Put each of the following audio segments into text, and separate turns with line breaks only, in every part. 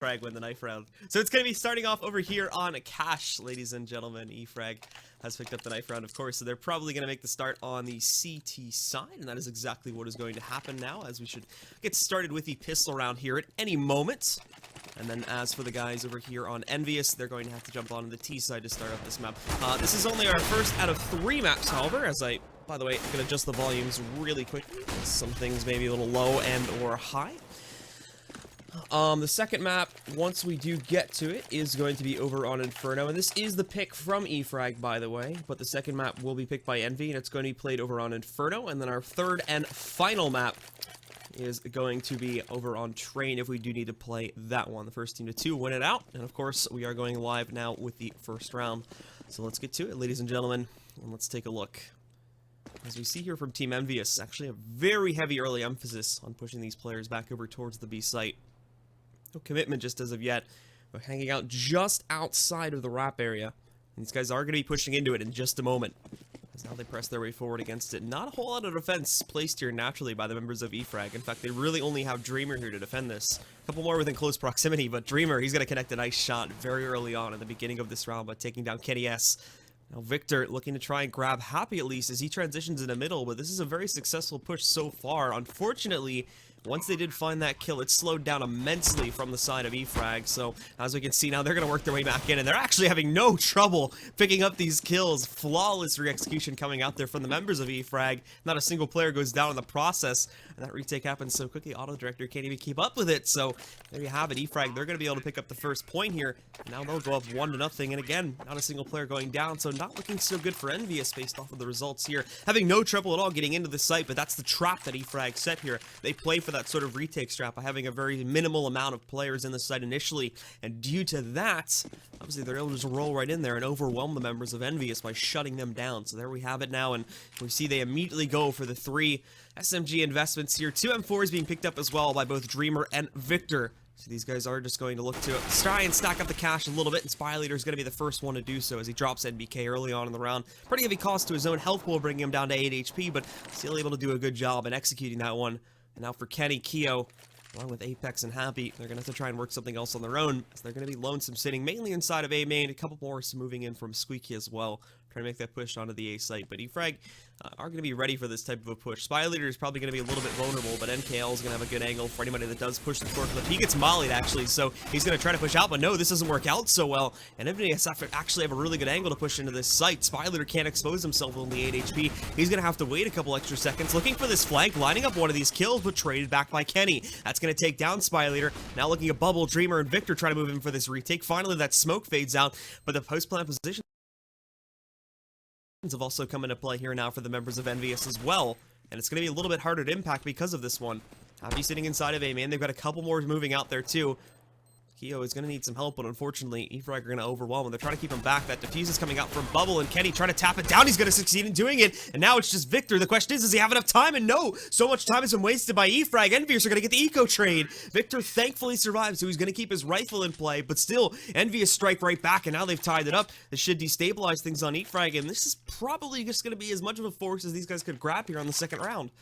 E-Frag win the knife round. So it's going to be starting off over here on cash, ladies and gentlemen. E-Frag has picked up the knife round, of course, so they're probably going to make the start on the CT side, and that is exactly what is going to happen now, as we should get started with the pistol round here at any moment. And then as for the guys over here on EnvyUs, they're going to have to jump on the T side to start up this map. This is only our first out of 3 maps, however, as by the way, I'm going to adjust the volumes really quickly. Some things may be a little low and or high. The second map, once we do get to it, is going to be over on Inferno, and this is the pick from E-Frag, by the way, but the second map will be picked by Envy, and it's going to be played over on Inferno, and then our third and final map is going to be over on Train if we do need to play that one. The first team to 2 win it out, and of course, we are going live now with the first round. So let's get to it, ladies and gentlemen, and let's take a look. As we see here from Team EnvyUs, actually a very heavy early emphasis on pushing these players back over towards the B site. No commitment just as of yet. We're hanging out just outside of the wrap area. And these guys are going to be pushing into it in just a moment. As now they press their way forward against it. Not a whole lot of defense placed here naturally by the members of E-Frag. In fact, they really only have Dreamer here to defend this. A couple more within close proximity, but Dreamer, he's going to connect a nice shot very early on at the beginning of this round by taking down Kenny S. Now Victor looking to try and grab Happy at least as he transitions in the middle, but this is a very successful push so far. Unfortunately, once they did find that kill, it slowed down immensely from the side of E-Frag, so as we can see now, they're going to work their way back in, and they're actually having no trouble picking up these kills. Flawless re-execution coming out there from the members of E-Frag. Not a single player goes down in the process, and that retake happens so quickly, Auto Director can't even keep up with it, so there you have it. E-Frag, they're going to be able to pick up the first point here. Now they'll go up 1-0, and again, not a single player going down, so not looking so good for EnvyUs based off of the results here. Having no trouble at all getting into the site, but that's the trap that E-Frag set here. They play for that sort of retake strap by having a very minimal amount of players in the site initially, and due to that, obviously they're able to just roll right in there and overwhelm the members of EnvyUs by shutting them down. So there we have it now, and we see they immediately go for the 3 SMG investments here. 2 M4s being picked up as well by both Dreamer and Victor. So these guys are just going to look to try and stack up the cash a little bit, and spyleadeR is going to be the first one to do so as he drops NBK early on in the round. Pretty heavy cost to his own health pool, bringing him down to 8 HP, but still able to do a good job in executing that one. And now for Kenny, Keo, along with Apex and Happy, they're going to have to try and work something else on their own, as they're going to be lonesome sitting mainly inside of A main, a couple more moving in from Squeaky as well, trying to make that push onto the A site. But E-Frag are going to be ready for this type of a push. spyleadeR is probably going to be a little bit vulnerable, but NKL is going to have a good angle for anybody that does push the forklift. He gets mollied, actually, so he's going to try to push out, but no, this doesn't work out so well. And EnvyUs actually have a really good angle to push into this site. spyleadeR can't expose himself with only 8 HP. He's going to have to wait a couple extra seconds, looking for this flank, lining up one of these kills, but traded back by Kenny. That's going to take down spyleadeR. Now looking at Bubble, Dreamer, and Victor trying to move in for this retake. Finally, that smoke fades out, but the post-plant position have also come into play here now for the members of EnvyUs as well, and it's going to be a little bit harder to impact because of this one. Happy sitting inside of A main. They've got a couple more moving out there too. Keo is going to need some help, but unfortunately, E-Frag are going to overwhelm him. They're trying to keep him back. That defuse is coming out from Bubble, and Kenny trying to tap it down. He's going to succeed in doing it, and now it's just Victor. The question is, does he have enough time? And no, so much time has been wasted by E-Frag. EnvyUs are going to get the eco trade. Victor thankfully survives, so he's going to keep his rifle in play, but still, EnvyUs strike right back, and now they've tied it up. This should destabilize things on E-Frag, and this is probably just going to be as much of a force as these guys could grab here on the second round.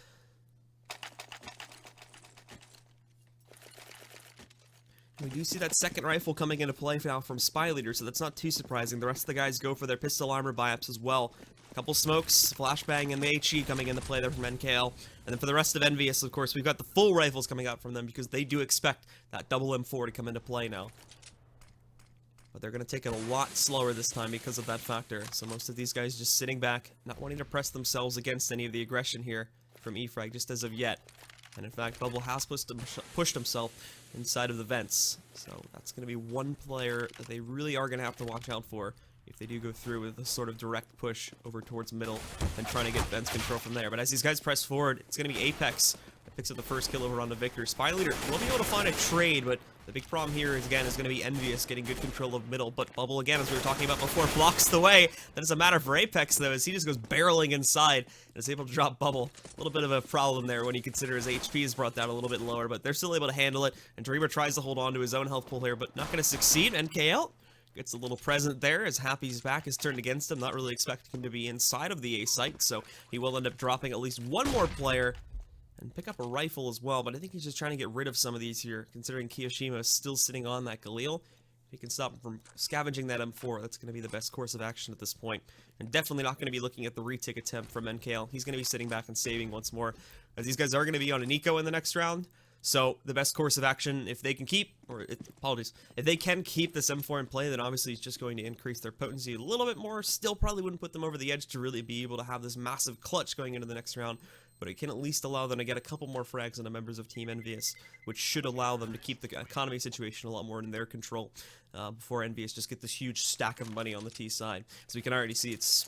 We do see that second rifle coming into play now from spyleadeR, so that's not too surprising. The rest of the guys go for their pistol armor buy-ups as well. A couple smokes, flashbang, and the HE coming into play there from NKL. And then for the rest of EnvyUs, of course, we've got the full rifles coming out from them because they do expect that double M4 to come into play now. But they're going to take it a lot slower this time because of that factor. So most of these guys just sitting back, not wanting to press themselves against any of the aggression here from E-Frag just as of yet. And in fact, Bubble has pushed himself inside of the vents. So that's going to be one player that they really are going to have to watch out for if they do go through with a sort of direct push over towards middle and trying to get vents control from there. But as these guys press forward, it's going to be Apex that picks up the first kill over onto Victor. spyleadeR will be able to find a trade, but the big problem here is, again, is going to be EnvyUs getting good control of middle. But Bubble, again, as we were talking about before, blocks the way. That doesn't matter for Apex, though, as he just goes barreling inside and is able to drop Bubble. A little bit of a problem there when you consider his HP is brought down a little bit lower, but they're still able to handle it. And Dreamer tries to hold on to his own health pool here, but not going to succeed. NKL gets a little present there as Happy's back is turned against him. Not really expecting him to be inside of the A site, so he will end up dropping at least one more player. and pick up a rifle as well, but I think he's just trying to get rid of some of these here, considering kioShiMa is still sitting on that Galil. If he can stop him from scavenging that M4, that's going to be the best course of action at this point. And definitely not going to be looking at the retake attempt from NKL. He's going to be sitting back and saving once more, as these guys are going to be on an eco in the next round. So the best course of action, if they can keep, if they can keep this M4 in play, then obviously it's just going to increase their potency a little bit more. Still probably wouldn't put them over the edge to really be able to have this massive clutch going into the next round, but it can at least allow them to get a couple more frags on the members of Team EnvyUs, which should allow them to keep the economy situation a lot more in their control before EnvyUs just get this huge stack of money on the T side. So we can already see it's,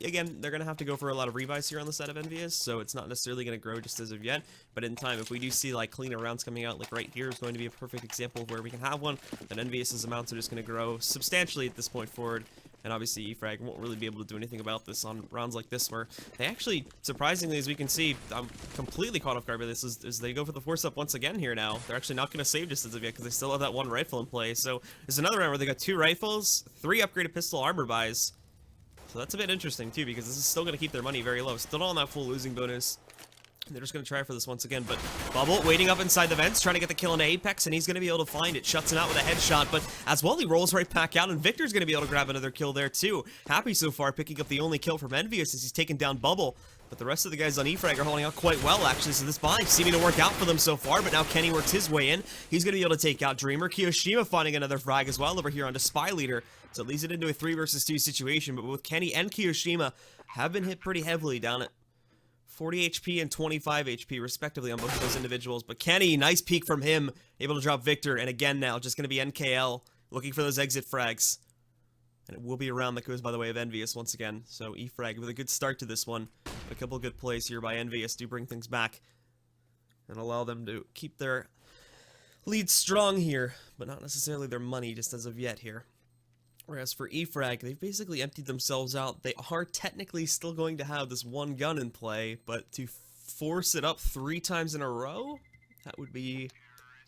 again, they're going to have to go for a lot of rebuys here on the side of EnvyUs, so it's not necessarily going to grow just as of yet, but in time, if we do see like cleaner rounds coming out, like right here is going to be a perfect example of where we can have one, then EnvyUs' amounts are just going to grow substantially at this point forward. And obviously E-Frag won't really be able to do anything about this on rounds like this, where they actually, surprisingly, as we can see, I'm completely caught off guard by this, is they go for the force up once again here now. They're actually not going to save just as of yet, because they still have that one rifle in play. So there's another round where they got 2 rifles, 3 upgraded pistol armor buys. So that's a bit interesting too, because this is still going to keep their money very low. Still not on that full losing bonus. They're just going to try for this once again, but Bubble waiting up inside the vents, trying to get the kill into Apex, and he's going to be able to find it. Shuts him out with a headshot, but as well, he rolls right back out, and Victor's going to be able to grab another kill there too. Happy so far, picking up the only kill from EnvyUs as he's taken down Bubble, but the rest of the guys on E-Frag are holding out quite well, actually, so this buy seeming to work out for them so far, but now Kenny works his way in. He's going to be able to take out Dreamer. kioShiMa finding another frag as well over here onto spyleadeR, so it leads it into a 3 versus 2 situation, but both Kenny and kioShiMa have been hit pretty heavily down at 40 HP and 25 HP respectively on both of those individuals. But Kenny, nice peek from him, able to drop Victor, and again now just going to be NKL looking for those exit frags. And it will be a round that goes by the way of EnvyUs once again. So E-Frag with a good start to this one. A couple good plays here by EnvyUs to bring things back and allow them to keep their lead strong here, but not necessarily their money just as of yet here. Whereas for E-Frag, they've basically emptied themselves out. They are technically still going to have this one gun in play, but to force it up 3 times in a row, that would be,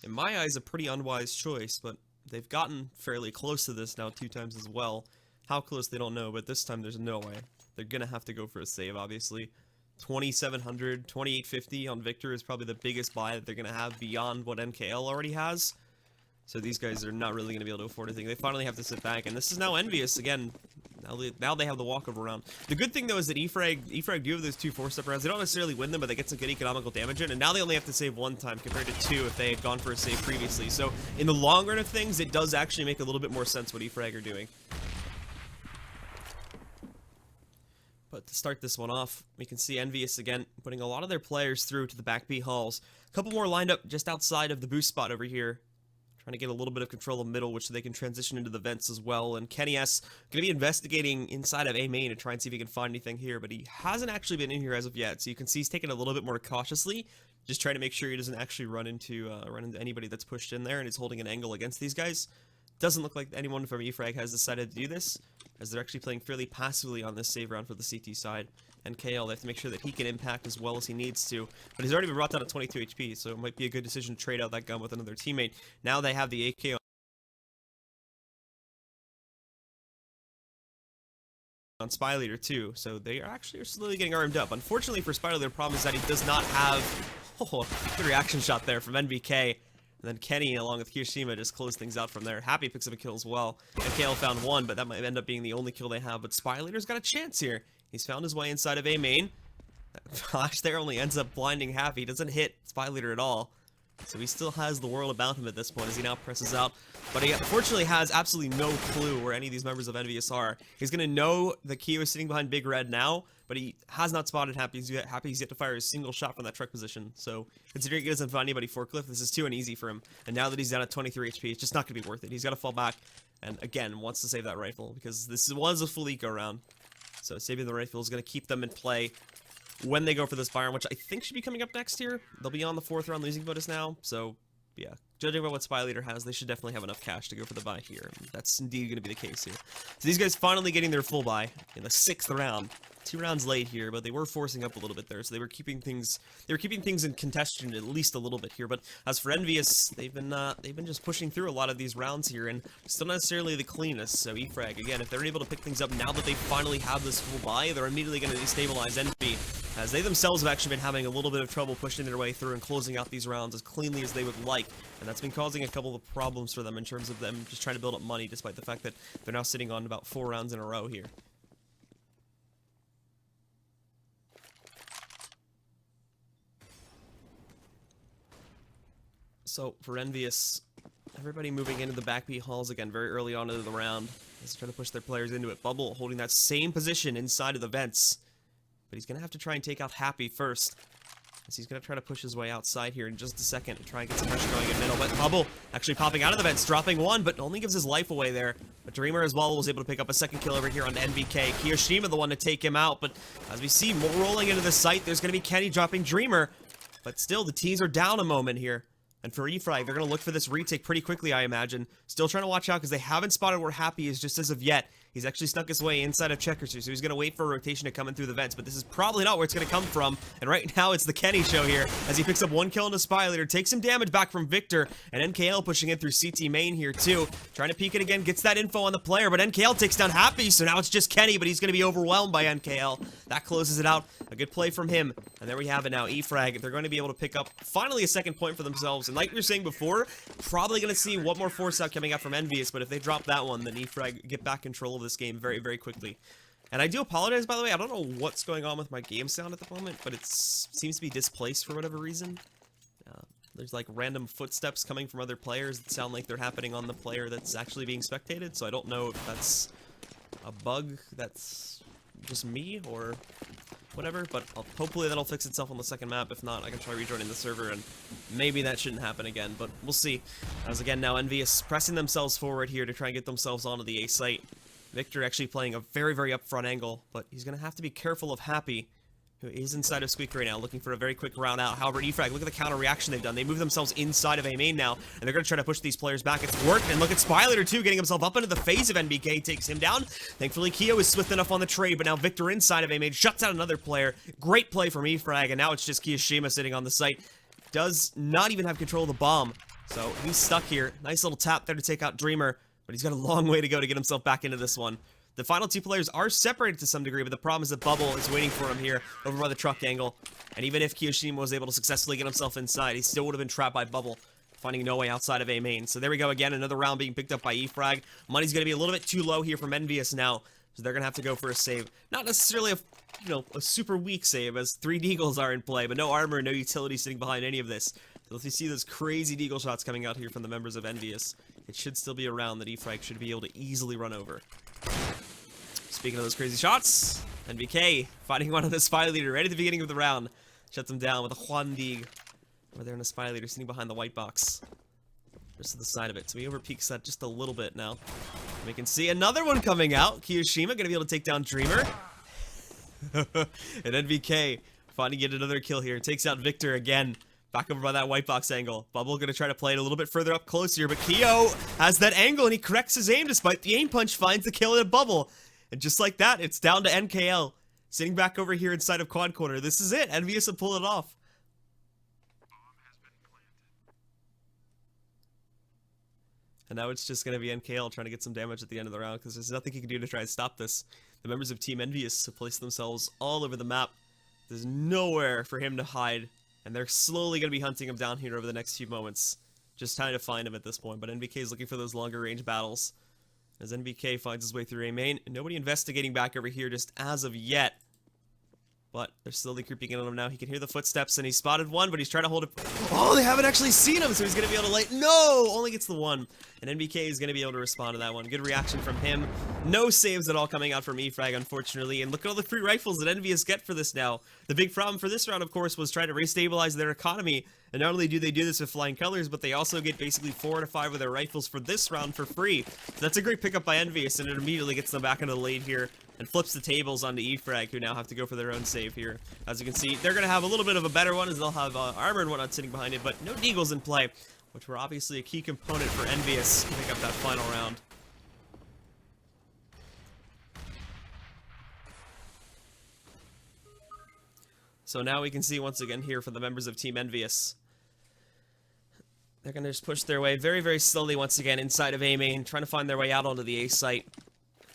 in my eyes, a pretty unwise choice, but they've gotten fairly close to this now 2 times as well. How close, they don't know, but this time there's no way. They're going to have to go for a save, obviously. 2,700, 2,850 on Victor is probably the biggest buy that they're going to have beyond what NKL already has. So these guys are not really going to be able to afford anything. They finally have to sit back, and this is now EnvyUs again. Now they have the walkover round. The good thing, though, is that E-Frag do have those 2 4-step rounds. They don't necessarily win them, but they get some good economical damage in, and now they only have to save 1 time compared to 2 if they had gone for a save previously. So in the long run of things, it does actually make a little bit more sense what E-Frag are doing. But to start this one off, we can see EnvyUs again putting a lot of their players through to the back B halls. A couple more lined up just outside of the boost spot over here, trying to get a little bit of control of middle, which they can transition into the vents as well. And Kenny S going to be investigating inside of A main to try and see if he can find anything here, but he hasn't actually been in here as of yet. So you can see he's taking it a little bit more cautiously, just trying to make sure he doesn't actually run into anybody that's pushed in there, and he's holding an angle against these guys. Doesn't look like anyone from E-Frag has decided to do this, as they're actually playing fairly passively on this save round for the CT side. And KL, they have to make sure that he can impact as well as he needs to. But he's already been brought down to 22 HP, so it might be a good decision to trade out that gun with another teammate. Now they have the AK on spyleadeR too, so they are actually slowly getting armed up. Unfortunately for spyleadeR, the problem is that he does not have... Oh, good reaction shot there from NBK. And then Kenny, along with kioShiMa, just close things out from there. Happy picks up a kill as well. NKL found 1, but that might end up being the only kill they have. But spyleadeR's got a chance here. He's found his way inside of A main. That flash there only ends up blinding Happy. He doesn't hit spyleadeR at all. So he still has the world about him at this point as he now presses out. But he unfortunately has absolutely no clue where any of these members of EnvyUs are. He's going to know the Kio is sitting behind Big Red now, but he has not spotted Happy. He's yet to fire a single shot from that truck position. So considering he doesn't find anybody forklift, this is too uneasy for him. And now that he's down at 23 HP, it's just not going to be worth it. He's got to fall back and again wants to save that rifle because this was a full eco round. So saving the rifle is going to keep them in play when they go for this fire, which I think should be coming up next here. They'll be on the 4th round losing bonus now, so yeah, judging by what spyleadeR has, they should definitely have enough cash to go for the buy here. That's indeed going to be the case here. So these guys finally getting their full buy in the 6th round. 2 rounds late here, but they were forcing up a little bit there, so they were keeping things in contention at least a little bit here. But as for EnvyUs, they've been just pushing through a lot of these rounds here, and still not necessarily the cleanest. So E-Frag again, if they're able to pick things up now that they finally have this full buy, they're immediately going to destabilize Envy. as they themselves have actually been having a little bit of trouble pushing their way through and closing out these rounds as cleanly as they would like, and that's been causing a couple of problems for them in terms of them just trying to build up money, despite the fact that they're now sitting on about 4 rounds in a row here. So, for EnvyUs, everybody moving into the backbeat halls again very early on into the round. He's trying to push their players into it. Bubble holding that same position inside of the vents. But he's going to have to try and take out Happy first, as he's going to try to push his way outside here in just a second and try and get some pressure going in middle. But Bubble actually popping out of the vents, dropping 1, but only gives his life away there. But Dreamer as well was able to pick up a second kill over here on NVK. kioShiMa the one to take him out, but as we see more rolling into the site, there's going to be Kenny dropping Dreamer. But still, the T's are down a moment here. And for E-Frag, they're going to look for this retake pretty quickly, I imagine. Still trying to watch out because they haven't spotted where Happy is just as of yet. He's actually snuck his way inside of Checkers here, so he's going to wait for a rotation to come in through the vents, but this is probably not where it's going to come from. And right now, it's the Kenny show here, as he picks up 1 kill into spyleadeR, takes some damage back from Victor, and NKL pushing in through CT main here too. Trying to peek it again, gets that info on the player, but NKL takes down Happy, so now it's just Kenny, but he's going to be overwhelmed by NKL. That closes it out. A good play from him. And there we have it now. E-Frag, they're going to be able to pick up finally a second point for themselves. And like we were saying before, probably going to see one more force out coming out from EnvyUs, but if they drop that one, then E-Frag get back control of this game very, very quickly. And I do apologize, by the way. I don't know what's going on with my game sound at the moment, but it seems to be displaced for whatever reason. There's like random footsteps coming from other players that sound like they're happening on the player that's actually being spectated, so I don't know if that's a bug that's just me or whatever, but hopefully that'll fix itself on the second map. If not, I can try rejoining the server, and maybe that shouldn't happen again, but we'll see. As again, now EnvyUs pressing themselves forward here to try and get themselves onto the A site. Victor actually playing a very, very upfront angle, but he's going to have to be careful of Happy, who is inside of Squeak right now, looking for a very quick round out. However, E-Frag, look at the counter reaction they've done. They move themselves inside of A main now, and they're going to try to push these players back. It's worked, and look at spyleadeR too, getting himself up into the phase of NBK, takes him down. Thankfully, Keo is swift enough on the trade, but now Victor inside of A main shuts out another player. Great play from E-Frag, and now it's just kioShiMa sitting on the site. Does not even have control of the bomb, so he's stuck here. Nice little tap there to take out Dreamer, but he's got a long way to go to get himself back into this one. The final 2 players are separated to some degree, but the problem is that Bubble is waiting for him here over by the truck angle. And even if kioShiMa was able to successfully get himself inside, he still would have been trapped by Bubble, finding no way outside of A main. So there we go again, another round being picked up by E-Frag. Money's going to be a little bit too low here from EnvyUs now, so they're going to have to go for a save. Not necessarily a super weak save, as 3 deagles are in play, but no armor, no utility sitting behind any of this. So if you see those crazy deagle shots coming out here from the members of EnvyUs, it should still be a round that E-Frag should be able to easily run over. Speaking of those crazy shots, NVK fighting one on the spyleadeR right at the beginning of the round. Shuts him down with a Juan Dig over there in the spyleadeR sitting behind the white box. Just to the side of it. So he overpeaks that just a little bit now. We can see another one coming out. kioShiMa gonna be able to take down Dreamer. And NVK finally get another kill here. Takes out Victor again. Back over by that white box angle. Bubble gonna try to play it a little bit further up close here, but Keo has that angle and he corrects his aim despite the aim punch, finds the kill in a Bubble. And just like that, it's down to NKL. Sitting back over here inside of Quad Corner. This is it. EnvyUs will pull it off. And now it's just going to be NKL trying to get some damage at the end of the round, because there's nothing he can do to try and stop this. The members of Team EnvyUs have placed themselves all over the map. There's nowhere for him to hide. And they're slowly going to be hunting him down here over the next few moments. Just trying to find him at this point. But NVK is looking for those longer range battles. As NVK finds his way through A main, nobody investigating back over here just as of yet. But they're slowly creeping in on him now. He can hear the footsteps, and he spotted one, but he's trying to hold it. Oh, they haven't actually seen him, so he's going to be able to light. No! Only gets the one. And NVK is going to be able to respond to that one. Good reaction from him. No saves at all coming out from E-Frag, unfortunately. And look at all the free rifles that EnvyUs get for this now. The big problem for this round, of course, was trying to restabilize their economy. And not only do they do this with flying colors, but they also get basically 4 out of 5 of their rifles for this round for free. So that's a great pickup by EnvyUs, and it immediately gets them back into the lead here. And flips the tables onto E-Frag, who now have to go for their own save here. As you can see, they're going to have a little bit of a better one, as they'll have armor and whatnot sitting behind it, but no deagles in play, which were obviously a key component for EnvyUs to pick up that final round. So now we can see once again here for the members of Team EnvyUs. They're going to just push their way very, very slowly once again inside of A main, trying to find their way out onto the A site.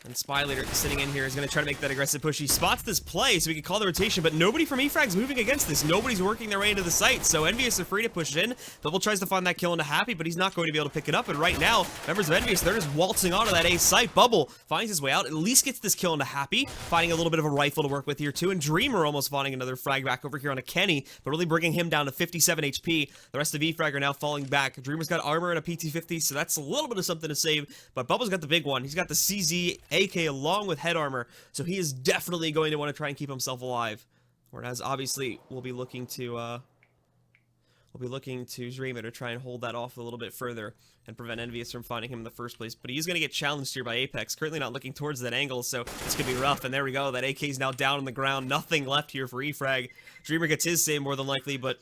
And spyleadeR sitting in here is going to try to make that aggressive push. He spots this play, so he can call the rotation, but nobody from E-Frag's moving against this. Nobody's working their way into the site, so EnvyUs are free to push in. Bubble tries to find that kill into Happy, but he's not going to be able to pick it up. And right now, members of EnvyUs, they're just waltzing onto that A site. Bubble finds his way out, at least gets this kill into Happy, finding a little bit of a rifle to work with here too. And Dreamer almost finding another frag back over here on a Kenny, but really bringing him down to 57 HP. The rest of E-Frag are now falling back. Dreamer's got armor and a PT-50, so that's a little bit of something to save, but Bubble's got the big one. He's got the CZ AK along with head armor, so he is definitely going to want to try and keep himself alive. Whereas obviously we'll be looking to Dreamer to try and hold that off a little bit further and prevent EnvyUs from finding him in the first place. But he's going to get challenged here by Apex, currently not looking towards that angle, so this could be rough. And there we go, that AK is now down on the ground, nothing left here for E-Frag. Dreamer gets his save more than likely, but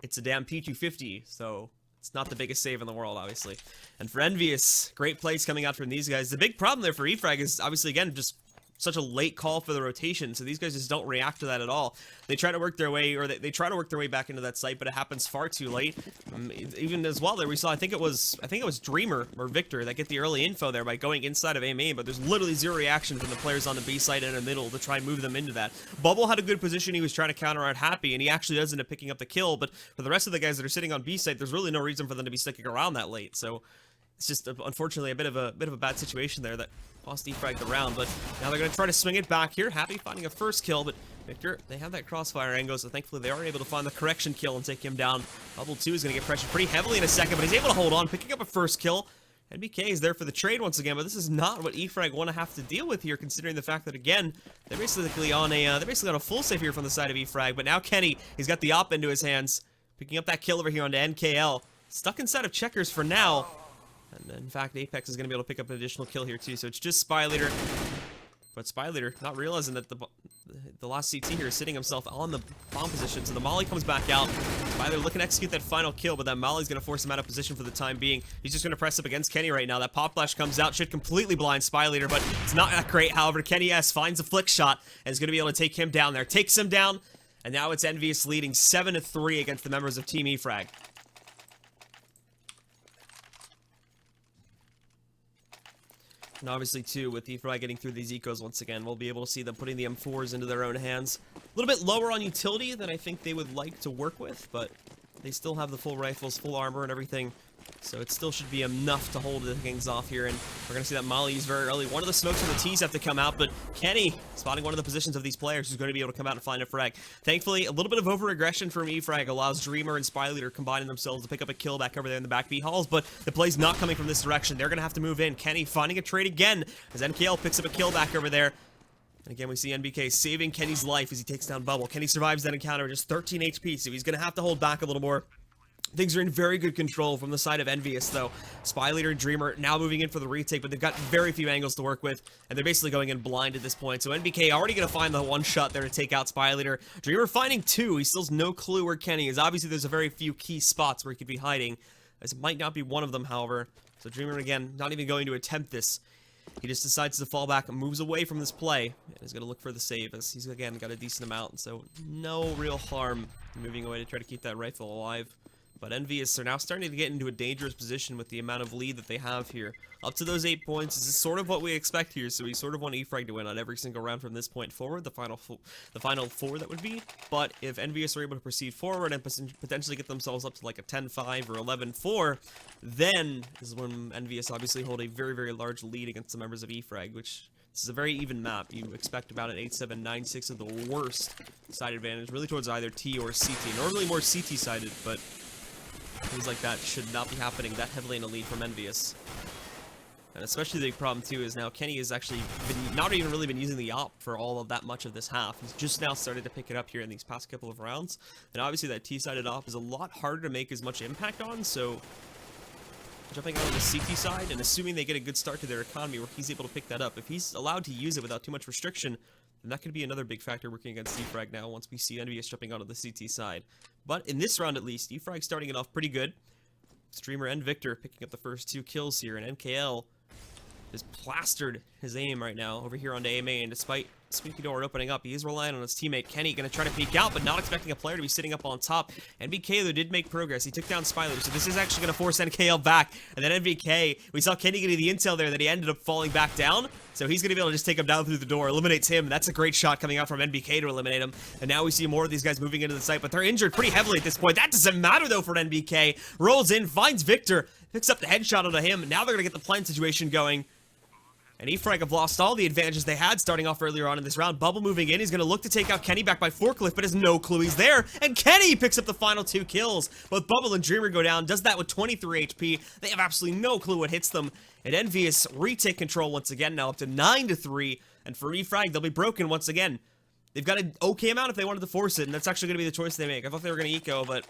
it's a damn P250, so it's not the biggest save in the world, obviously. And for EnvyUs, great plays coming out from these guys. The big problem there for E-Frag is, obviously, again, just such a late call for the rotation, so these guys just don't react to that at all. They try to work their way, or they try to work their way back into that site, but it happens far too late. Even as well, there we saw, I think it was Dreamer or Victor that get the early info there by going inside of A main, but there's literally zero reaction from the players on the B site and in the middle to try and move them into that. Bubble had a good position, he was trying to counter out Happy, and he actually does end up picking up the kill, but for the rest of the guys that are sitting on B site, there's really no reason for them to be sticking around that late, so it's just unfortunately a bit of a bad situation there that lost E-Frag the round, but now they're going to try to swing it back here. Happy finding a first kill, but Victor, they have that crossfire angle, so thankfully they are able to find the correction kill and take him down. Bubble 2 is going to get pressured pretty heavily in a second, but he's able to hold on, picking up a first kill. NBK is there for the trade once again, but this is not what E-Frag want to have to deal with here, considering the fact that, again, they're basically on a full save here from the side of E-Frag, but now Kenny, he's got the op into his hands, picking up that kill over here onto NKL. Stuck inside of checkers for now. And in fact, Apex is going to be able to pick up an additional kill here too, so it's just spyleadeR. But spyleadeR not realizing that the last CT here is sitting himself on the bomb position, so the molly comes back out. spyleadeR looking to execute that final kill, but that molly's going to force him out of position for the time being. He's just going to press up against Kenny right now. That pop flash comes out, should completely blind spyleadeR, but it's not that great. However, Kenny S finds a flick shot and is going to be able to take him down there. Takes him down, and now it's EnvyUs leading 7-3 against the members of Team E-Frag. And obviously, too, with E-Frag getting through these ecos once again, we'll be able to see them putting the M4s into their own hands. A little bit lower on utility than I think they would like to work with, but they still have the full rifles, full armor, and everything. So it still should be enough to hold the things off here, and we're going to see that molly used very early. One of the smokes from the T's have to come out, but Kenny spotting one of the positions of these players who's going to be able to come out and find a frag. Thankfully, a little bit of over-aggression from E-Frag allows Dreamer and spyleadeR combining themselves to pick up a kill back over there in the back B halls, but the play's not coming from this direction. They're going to have to move in. Kenny finding a trade again as NKL picks up a kill back over there. And again, we see NBK saving Kenny's life as he takes down Bubble. Kenny survives that encounter with just 13 HP, so he's going to have to hold back a little more. Things are in very good control from the side of EnvyUs, though. spyleadeR and Dreamer now moving in for the retake, but they've got very few angles to work with, and they're basically going in blind at this point. So NBK already going to find the one shot there to take out spyleadeR. Dreamer finding two. He still has no clue where Kenny is. Obviously, there's a very few key spots where he could be hiding. This might not be one of them, however. So Dreamer, again, not even going to attempt this. He just decides to fall back and moves away from this play, and is going to look for the save, as he's, again, got a decent amount, so no real harm moving away to try to keep that rifle alive. But EnvyUs are now starting to get into a dangerous position with the amount of lead that they have here. Up to those 8 points, this is sort of what we expect here, so we sort of want E-Frag to win on every single round from this point forward, the final four that would be. But if EnvyUs are able to proceed forward and potentially get themselves up to like a 10-5 or 11-4, then is when EnvyUs obviously hold a very, very large lead against the members of E-Frag, which this is a very even map. You expect about an 8-7, 9-6 of the worst side advantage, really towards either T or CT. Normally more CT sided, but things like that should not be happening that heavily in a lead from EnvyUs. And especially the big problem too is now Kenny has actually not even really been using the op for all of that much of this half. He's just now started to pick it up here in these past couple of rounds. And obviously that T-sided op is a lot harder to make as much impact on, so jumping out on the CT side and assuming they get a good start to their economy where he's able to pick that up. If he's allowed to use it without too much restriction, then that could be another big factor working against E-Frag now once we see EnvyUs jumping onto the CT side. But in this round at least, E-Frag starting it off pretty good. Dreamer and Victor picking up the first 2 kills here, and NKL is plastered his aim right now over here onto A main, despite squeaky door opening up. He is relying on his teammate Kenny, gonna try to peek out, but not expecting a player to be sitting up on top. NBK though did make progress. He took down spyleadeR, so this is actually gonna force NKL back. And then NBK, we saw Kenny getting the intel there that he ended up falling back down. So he's gonna be able to just take him down through the door, eliminates him. That's a great shot coming out from NBK to eliminate him. And now we see more of these guys moving into the site, but they're injured pretty heavily at this point. That doesn't matter though for NBK. Rolls in, finds Victor, picks up the headshot onto him. Now they're gonna get the plant situation going. And E-Frag have lost all the advantages they had starting off earlier on in this round. Bubble moving in. He's going to look to take out Kenny back by forklift, but has no clue he's there. And Kenny picks up the final 2 kills. Both Bubble and Dreamer go down. Does that with 23 HP. They have absolutely no clue what hits them. And EnvyUs retake control once again, now up to 9-3. And for E-Frag, they'll be broken once again. They've got an okay amount if they wanted to force it, and that's actually going to be the choice they make. I thought they were going to eco, but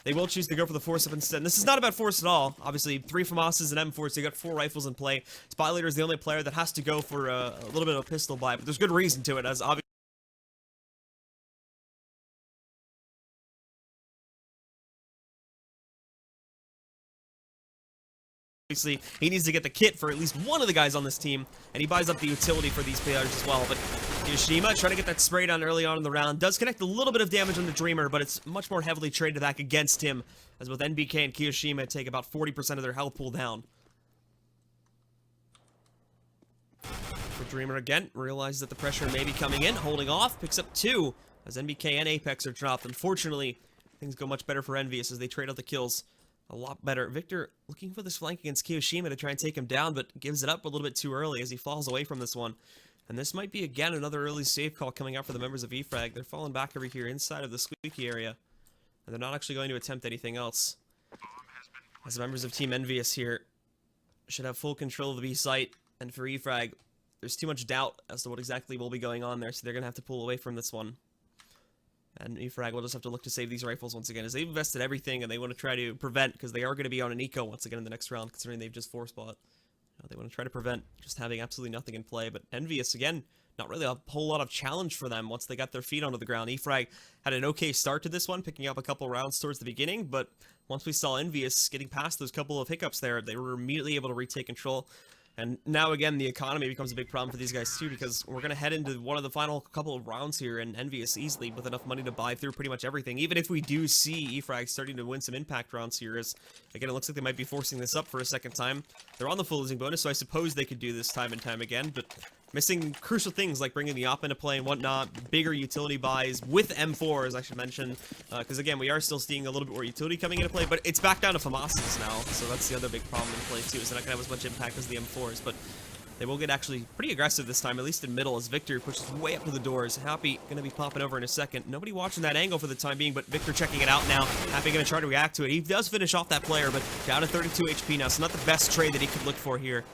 they will choose to go for the force up instead. And this is not about force at all. Obviously, 3 FAMASs and M4s, so you got 4 rifles in play. spyleadeR is the only player that has to go for a little bit of a pistol buy, but there's good reason to it, as obviously he needs to get the kit for at least one of the guys on this team, and he buys up the utility for these players as well. But kioShiMa trying to get that spray down early on in the round, does connect a little bit of damage on the Dreamer, but it's much more heavily traded back against him, as both NBK and kioShiMa take about 40% of their health pool down. For Dreamer again, realizes that the pressure may be coming in, holding off, picks up 2, as NBK and Apex are dropped. Unfortunately, things go much better for EnvyUs as they trade out the kills. A lot better. Victor looking for this flank against kioShiMa to try and take him down, but gives it up a little bit too early as he falls away from this one. And this might be, again, another early save call coming out for the members of E-Frag. They're falling back over here inside of the squeaky area, and they're not actually going to attempt anything else. As the members of Team EnvyUs here should have full control of the B site, and for E-Frag, there's too much doubt as to what exactly will be going on there, so they're going to have to pull away from this one. And E-Frag will just have to look to save these rifles once again, as they've invested everything, and they want to try to prevent, because they are going to be on an eco once again in the next round, considering they've just force bought. They want to try to prevent just having absolutely nothing in play, but EnvyUs, again, not really a whole lot of challenge for them once they got their feet onto the ground. E-Frag had an okay start to this one, picking up a couple rounds towards the beginning, but once we saw EnvyUs getting past those couple of hiccups there, they were immediately able to retake control. And now, again, the economy becomes a big problem for these guys, too, because we're going to head into one of the final couple of rounds here, and EnvyUs easily with enough money to buy through pretty much everything, even if we do see E-Frag starting to win some impact rounds here, as, again, it looks like they might be forcing this up for a second time. They're on the full losing bonus, so I suppose they could do this time and time again, but missing crucial things like bringing the op into play and whatnot, bigger utility buys with M4s, I should mention, because again, we are still seeing a little bit more utility coming into play, but it's back down to FAMASs now, so that's the other big problem in play too, is they're not going to have as much impact as the M4s, but they will get actually pretty aggressive this time, at least in middle, as Victor pushes way up to the doors. Happy going to be popping over in a second. Nobody watching that angle for the time being, but Victor checking it out now. Happy going to try to react to it. He does finish off that player, but down to 32 HP now, so not the best trade that he could look for here.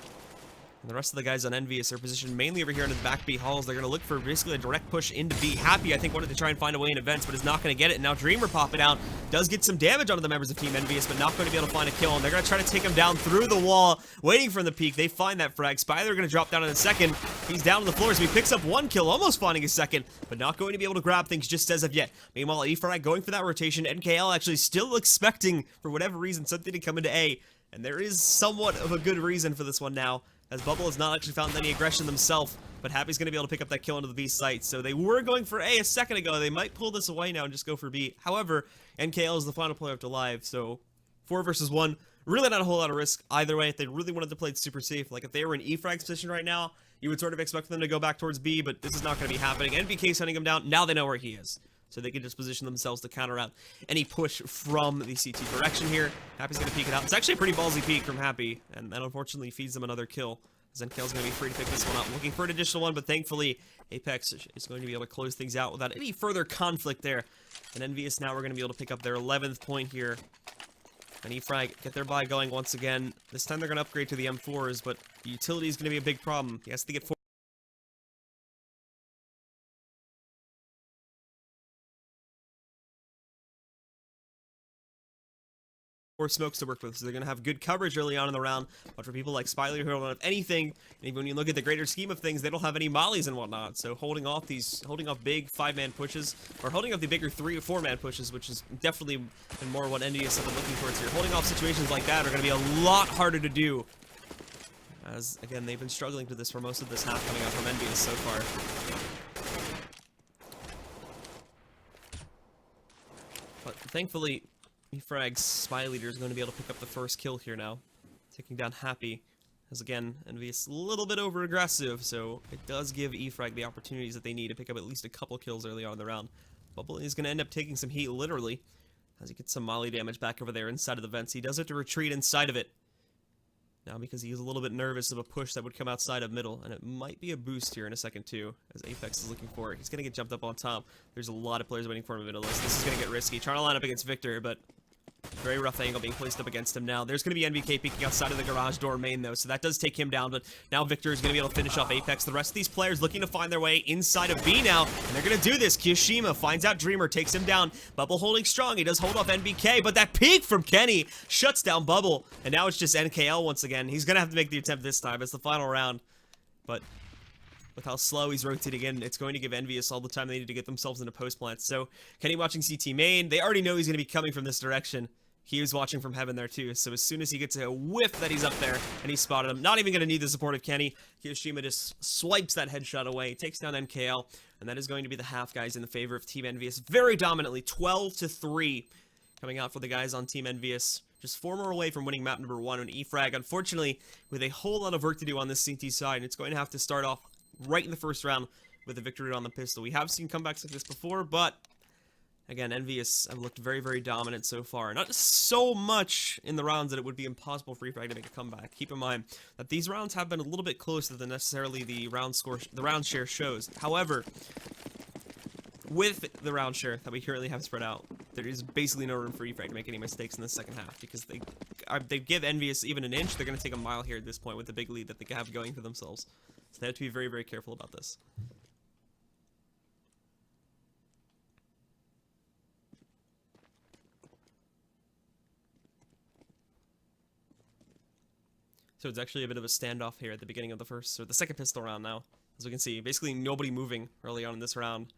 And the rest of the guys on EnvyUs are positioned mainly over here into the back B halls. They're going to look for basically a direct push into B. Happy, I think, wanted to try and find a way in events, but is not going to get it. And now Dreamer popping out. Does get some damage onto the members of Team EnvyUs, but not going to be able to find a kill. And they're going to try to take him down through the wall, waiting for the peak. They find that frag. spyleadeR going to drop down in a second. He's down on the floor, so he picks up 1 kill, almost finding a second, but not going to be able to grab things just as of yet. Meanwhile, E-Frag going for that rotation. NKL actually still expecting, for whatever reason, something to come into A. And there is somewhat of a good reason for this one now, as Bubble has not actually found any aggression themselves, but Happy's going to be able to pick up that kill into the B site. So they were going for A second ago. They might pull this away now and just go for B. However, NKL is the final player up to live, so 4 versus 1. Really not a whole lot of risk either way. If they really wanted to play it super safe, like if they were in E-Frag's position right now, you would sort of expect them to go back towards B, but this is not going to be happening. NBK's hunting him down. Now they know where he is, so they can just position themselves to counter out any push from the CT direction here. Happy's going to peek it out. It's actually a pretty ballsy peek from Happy, and that unfortunately feeds them another kill. NKL's going to be free to pick this one up. Looking for an additional one, but thankfully, Apex is going to be able to close things out without any further conflict there. And EnvyUs now we're going to be able to pick up their 11th point here. And E-Frag get their buy going once again. This time they're going to upgrade to the M4s, but the utility is going to be a big problem. He has to get 4 smokes to work with, so they're going to have good coverage early on in the round. But for people like spyleadeR who don't have anything, and even when you look at the greater scheme of things, they don't have any mollies and whatnot. So holding off big 5-man pushes, or holding off the bigger 3 or 4-man pushes, which is definitely been more what EnvyUs have been looking towards here. Holding off situations like that are going to be a lot harder to do, as again they've been struggling to this for most of this half coming out from EnvyUs so far. thankfully, E-Frag's spyleadeR is going to be able to pick up the first kill here now. Taking down Happy. As again, EnvyUs a little bit over aggressive, so it does give E-Frag the opportunities that they need to pick up at least a couple kills early on in the round. Bubble is going to end up taking some heat, literally, as he gets some molly damage back over there inside of the vents. He does have to retreat inside of it now because he is a little bit nervous of a push that would come outside of middle, and it might be a boost here in a second too, as Apex is looking for it. He's going to get jumped up on top. There's a lot of players waiting for him in middle. This is going to get risky. Trying to line up against Victor, but very rough angle being placed up against him now. There's going to be NVK peeking outside of the garage door main, though, so that does take him down, but now Victor is going to be able to finish off Apex. The rest of these players looking to find their way inside of B now, and they're going to do this. kioShiMa finds out Dreamer, takes him down. Bubble holding strong. He does hold off NBK, but that peek from Kenny shuts down Bubble, and now it's just NKL once again. He's going to have to make the attempt this time. It's the final round, but with how slow he's rotating in, it's going to give EnvyUs all the time they need to get themselves into post plants. So Kenny watching CT main. They already know he's going to be coming from this direction. He was watching from heaven there too, so as soon as he gets a whiff that he's up there, and he spotted him, not even going to need the support of Kenny, kioShiMa just swipes that headshot away, takes down NKL, and that is going to be the half, guys, in the favor of Team EnvyUs. Very dominantly, 12-3, coming out for the guys on Team EnvyUs. Just 4 more away from winning map number 1 on E-Frag. Unfortunately, with a whole lot of work to do on this CT side, and it's going to have to start off right in the first round with a victory on the pistol. We have seen comebacks like this before, but again, EnvyUs have looked very, very dominant so far. Not so much in the rounds that it would be impossible for E-Frag to make a comeback. Keep in mind that these rounds have been a little bit closer than necessarily the round share shows. However, with the round share that we currently have spread out, there is basically no room for E-Frag to make any mistakes in the second half, because they give EnvyUs even an inch, they're going to take a mile here at this point with the big lead that they have going for themselves. So they have to be very, very careful about this. So it's actually a bit of a standoff here at the beginning of the second pistol round now. As we can see, basically nobody moving early on in this round.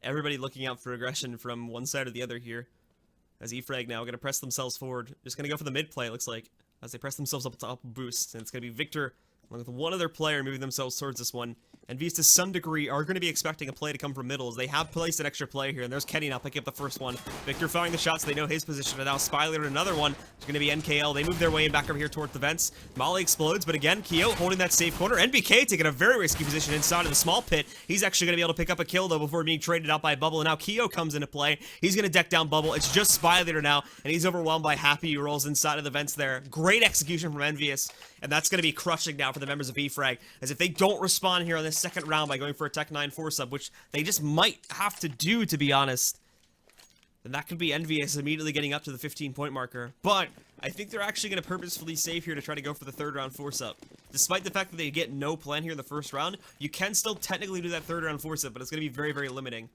Everybody looking out for aggression from one side or the other here. As E-Frag now going to press themselves forward. Just going to go for the mid play, it looks like, as they press themselves up top boost. And it's going to be Victor, along with one other player, moving themselves towards this one. EnvyUs, to some degree, are going to be expecting a play to come from middles. They have placed an extra play here, and there's Kenny now picking up the first one. Victor firing the shots. They know his position, and now spyleadeR another one. It's going to be NKL. They move their way in back over here towards the vents. Molly explodes, but again, Kio holding that safe corner. NBK taking a very risky position inside of the small pit. He's actually going to be able to pick up a kill, though, before being traded out by Bubble, and now Kio comes into play. He's going to deck down Bubble. It's just spyleadeR now, and he's overwhelmed by Happy, who rolls inside of the vents there. Great execution from EnvyUs, and that's going to be crushing now for the members of E-Frag, as if they don't respond here on this second round by going for a Tech 9 4-sub, which they just might have to do, to be honest, then that could be EnvyUs immediately getting up to the 15-point marker. But I think they're actually going to purposefully save here to try to go for the third round 4-sub. Despite the fact that they get no plan here in the first round, you can still technically do that third round 4-sub, but it's going to be very, very limiting.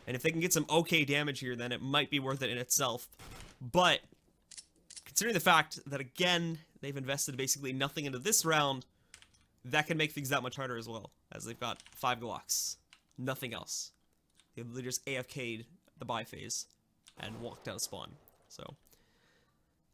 And if they can get some okay damage here, then it might be worth it in itself. But considering the fact that, again, they've invested basically nothing into this round, that can make things that much harder as well, as they've got 5 Glocks. Nothing else. They just AFK'd the buy phase and walked out of spawn. So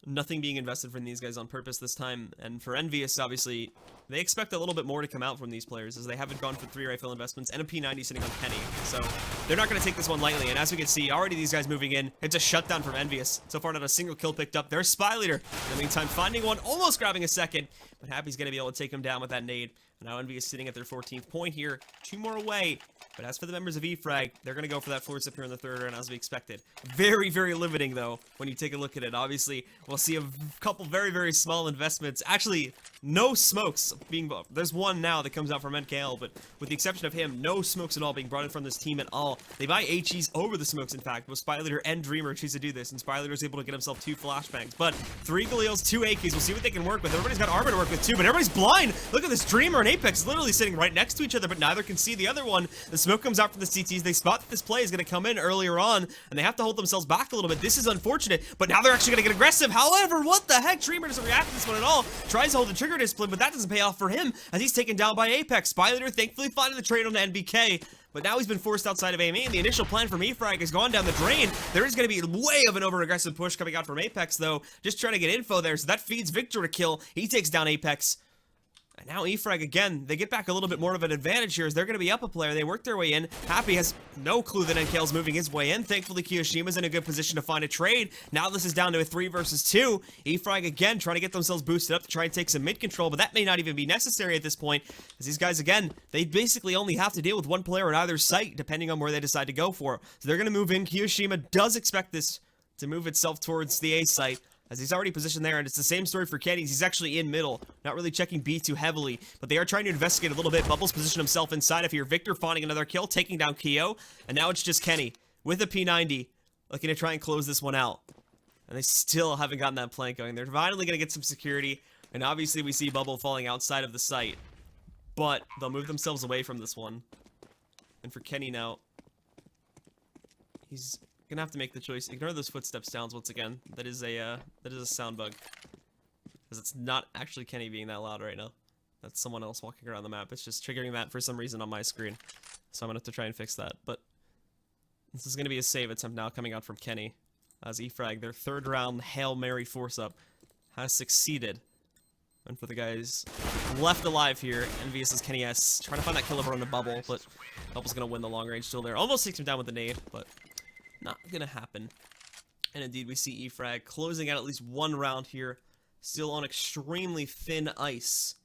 nothing being invested from these guys on purpose this time. And for EnvyUs, obviously, they expect a little bit more to come out from these players, as they haven't gone for 3 rifle investments and a P90 sitting on Kenny. So they're not going to take this one lightly. And as we can see, already these guys moving in. It's a shutdown from EnvyUs. So far, not a single kill picked up. There's spyleadeR. In the meantime, finding one, almost grabbing a second. But Happy's going to be able to take him down with that nade. And now EnvyUs sitting at their 14th point here. 2 more away. But as for the members of E-Frag, they're going to go for that 4-sub here in the third round, as we expected. Very, very limiting, though, when you take a look at it. Obviously, we'll see a couple very, very small investments. Actually, no smokes being... There's one now that comes out from NKL, but with the exception of him, no smokes at all being brought in from this team at all. They buy HEs over the smokes, in fact, with spyleadeR and Dreamer choose to do this, and spyleadeR is able to get himself 2 flashbangs. But 3 Galils, 2 AKs. We'll see what they can work with. Everybody's got armor to work with, too, but everybody's blind. Look at this. Dreamer and Apex literally sitting right next to each other, but neither can see the other one. The smoke comes out from the CTs. They spot that this play is going to come in earlier on, and they have to hold themselves back a little bit. This is unfortunate, but now they're actually going to get aggressive. However, what the heck? Dreamer doesn't react to this one at all. Tries to hold the trigger discipline, but that doesn't pay off for him, as he's taken down by Apex. spyleadeR thankfully finding the trade on NBK, but now he's been forced outside of A main. The initial plan from E-Frag has gone down the drain. There is going to be way of an over-aggressive push coming out from Apex, though. Just trying to get info there, so that feeds Victor a kill. He takes down Apex. And now E-Frag, again, they get back a little bit more of an advantage here as they're going to be up a player. They work their way in. Happy has no clue that NKL's moving his way in. Thankfully, kioShiMa's in a good position to find a trade. Now this is down to a 3 versus 2. E-Frag, again, trying to get themselves boosted up to try and take some mid control, but that may not even be necessary at this point, as these guys, again, they basically only have to deal with one player at either site, depending on where they decide to go for. So they're going to move in. kioShiMa does expect this to move itself towards the A site, as he's already positioned there, and it's the same story for Kenny. He's actually in middle, not really checking B too heavily, but they are trying to investigate a little bit. Bubbles position himself inside of here. Victor finding another kill, taking down Kio, and now it's just Kenny with a P90, looking to try and close this one out. And they still haven't gotten that plank going. They're finally going to get some security, and obviously we see Bubble falling outside of the site, but they'll move themselves away from this one. And for Kenny now, he's gonna have to make the choice. Ignore those footsteps sounds once again. That is a sound bug, because it's not actually Kenny being that loud right now. That's someone else walking around the map. It's just triggering that for some reason on my screen, so I'm gonna have to try and fix that. But this is gonna be a save attempt now coming out from Kenny, as E-Frag, their 3rd round Hail Mary force up, has succeeded. And for the guys left alive here, EnvyUs is Kenny S trying to find that kill over on the Bubble, but Bubble's gonna win the long range still there. Almost takes him down with the nade, but not gonna happen. And indeed, we see E-Frag closing out at least one round here, still on extremely thin ice,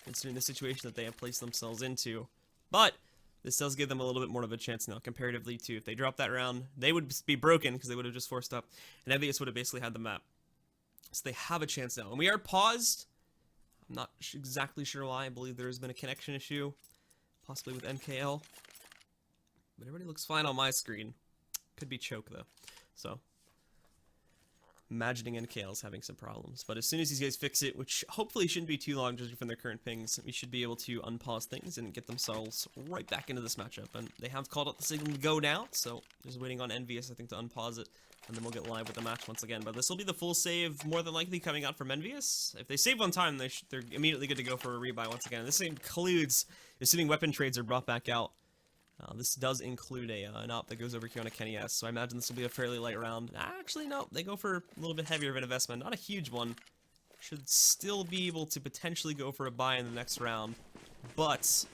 considering the situation that they have placed themselves into. But this does give them a little bit more of a chance now, comparatively to if they drop that round, they would be broken because they would have just forced up, and EnvyUs would have basically had the map. So they have a chance now, and we are paused. I'm not exactly sure why. I believe there has been a connection issue, possibly with NKL, but everybody looks fine on my screen. Could be choke though, so imagining NKL's having some problems. But as soon as these guys fix it, which hopefully shouldn't be too long judging from their current pings, we should be able to unpause things and get themselves right back into this matchup. And they have called out the signal to go now, so just waiting on EnvyUs, I think, to unpause it, and then we'll get live with the match once again. But this will be the full save, more than likely, coming out from EnvyUs. If they save on time, they're immediately good to go for a rebuy once again. This includes assuming weapon trades are brought back out. This does include an op that goes over here on a Kenny S, so I imagine this will be a fairly light round. Actually, no, they go for a little bit heavier of an investment. Not a huge one. Should still be able to potentially go for a buy in the next round, but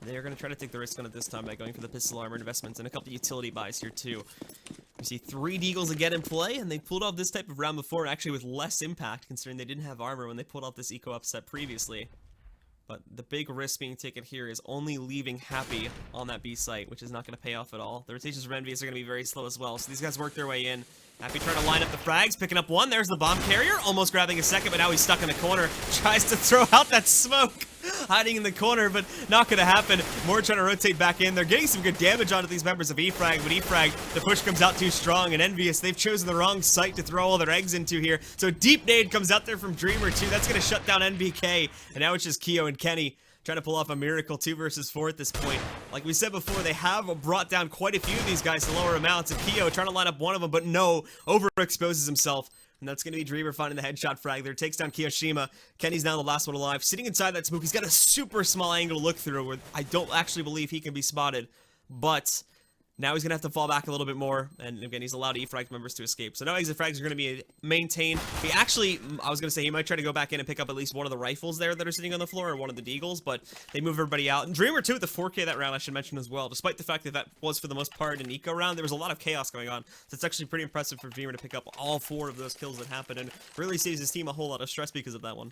they're going to try to take the risk on it this time by going for the pistol armor investments and a couple utility buys here too. We see 3 Deagles again in play, and they pulled off this type of round before, actually with less impact, considering they didn't have armor when they pulled off this eco upset previously. But the big risk being taken here is only leaving Happy on that B site, which is not going to pay off at all. The rotations from EnvyUs are going to be very slow as well, so these guys work their way in. Happy trying to line up the frags, picking up one. There's the bomb carrier, almost grabbing a second, but now he's stuck in the corner. Tries to throw out that smoke, hiding in the corner, but not going to happen. More trying to rotate back in. They're getting some good damage onto these members of E-Frag, but E-Frag, the push comes out too strong, and EnvyUs, they've chosen the wrong site to throw all their eggs into here. So deep nade comes out there from Dreamer too. That's going to shut down NBK, and now it's just Kio and Kenny trying to pull off a miracle 2 versus 4 at this point. Like we said before, they have brought down quite a few of these guys to lower amounts, and Kio trying to line up one of them, but no, overexposes himself. And that's going to be Dreamer finding the headshot frag there. Takes down kioShiMa. Kenny's now the last one alive. Sitting inside that smoke, he's got a super small angle to look through where I don't actually believe he can be spotted. But now he's going to have to fall back a little bit more. And again, he's allowed E-Frag members to escape. So no exit frags are going to be maintained. He actually, I was going to say he might try to go back in and pick up at least one of the rifles there that are sitting on the floor, or one of the Deagles, but they move everybody out. And Dreamer too with the 4K that round, I should mention as well. Despite the fact that that was for the most part an eco round, there was a lot of chaos going on. So it's actually pretty impressive for Dreamer to pick up all 4 of those kills that happened, and really saves his team a whole lot of stress because of that one.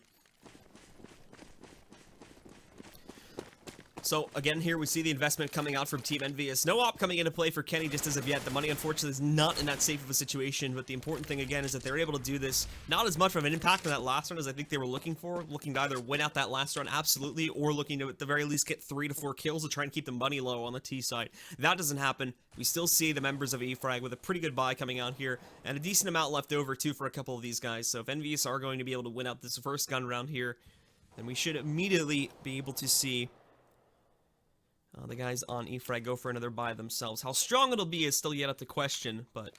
So, again, here we see the investment coming out from Team EnvyUs. No op coming into play for Kenny just as of yet. The money, unfortunately, is not in that safe of a situation, but the important thing, again, is that they're able to do this. Not as much of an impact on that last round as I think they were looking for. Looking to either win out that last round, absolutely, or looking to, at the very least, get 3 to 4 kills to try and keep the money low on the T side. That doesn't happen. We still see the members of E-Frag with a pretty good buy coming out here, and a decent amount left over, too, for a couple of these guys. So if EnvyUs are going to be able to win out this first gun round here, then we should immediately be able to see the guys on E-Frag go for another buy themselves. How strong it'll be is still yet up to question, but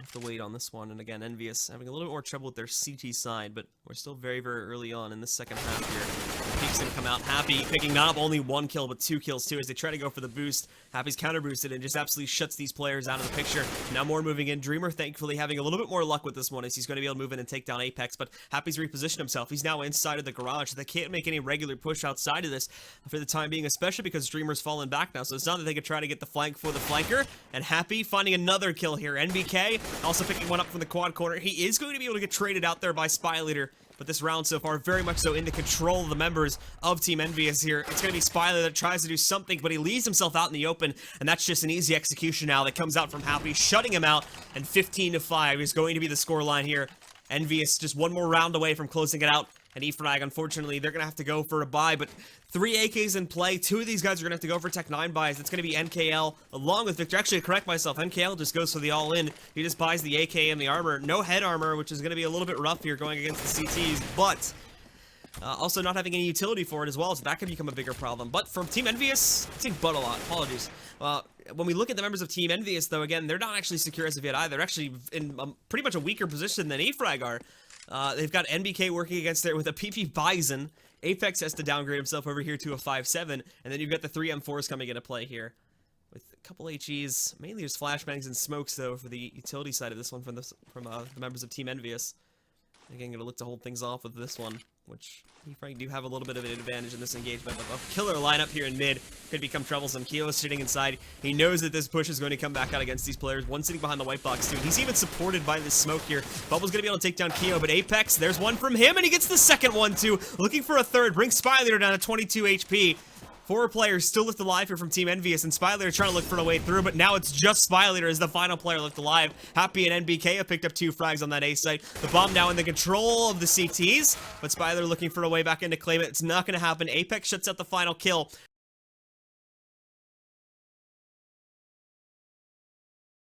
have to wait on this one. And again, EnvyUs having a little bit more trouble with their CT side, but we're still very, very early on in the second half here. Peek's gonna come out. Happy picking not up only 1 kill, but 2 kills too, as they try to go for the boost. Happy's counter boosted and just absolutely shuts these players out of the picture. Now more moving in. Dreamer, thankfully, having a little bit more luck with this one, as he's going to be able to move in and take down Apex, but Happy's repositioned himself. He's now inside of the garage. They can't make any regular push outside of this for the time being, especially because Dreamer's fallen back now, so it's not that they could try to get the flank for the flanker. And Happy finding another kill here. NBK also picking one up from the quad corner. He is going to be able to get traded out there by spyleadeR, but this round so far very much so into control of the members of Team EnvyUs here. It's going to be spyleadeR that tries to do something, but he leaves himself out in the open, and that's just an easy execution now that comes out from Happy, shutting him out, and 15-5 is going to be the scoreline here. EnvyUs just one more round away from closing it out, and E-Frag, unfortunately, they're going to have to go for a buy, but 3 AKs in play. 2 of these guys are going to have to go for Tech 9 buys. It's going to be NKL along with Victor. Actually, to correct myself, NKL just goes for the all-in. He just buys the AK and the armor. No head armor, which is going to be a little bit rough here going against the CTs, but also not having any utility for it as well, so that could become a bigger problem. But from Team EnvyUs, I'm saying but a lot, apologies. When we look at the members of Team EnvyUs, though, again, they're not actually secure as of yet either. They're actually in pretty much a weaker position than E-Frag are. They've got NBK working against there with a PP Bison. Apex has to downgrade himself over here to a 5-7, and then you've got the 3 M4s coming into play here. With a couple HEs, mainly just flashbangs and smokes, though, for the utility side of this one from the members of Team EnvyUs. Again, going to look to hold things off with this one, which E-Frag do have a little bit of an advantage in this engagement. But a killer lineup here in mid could become troublesome. Kio's sitting inside. He knows that this push is going to come back out against these players. One sitting behind the white box, too. He's even supported by this smoke here. Bubble's going to be able to take down Kio, but Apex, there's one from him, and he gets the second one, too. Looking for a third. Brings spyleadeR down to 22 HP. 4 players still left alive here from Team EnvyUs, and spyleadeR trying to look for a way through, but now it's just spyleadeR as the final player left alive. Happy and NBK have picked up 2 frags on that A site. The bomb now in the control of the CTs, but spyleadeR looking for a way back in to claim it. It's not going to happen. Apex shuts out the final kill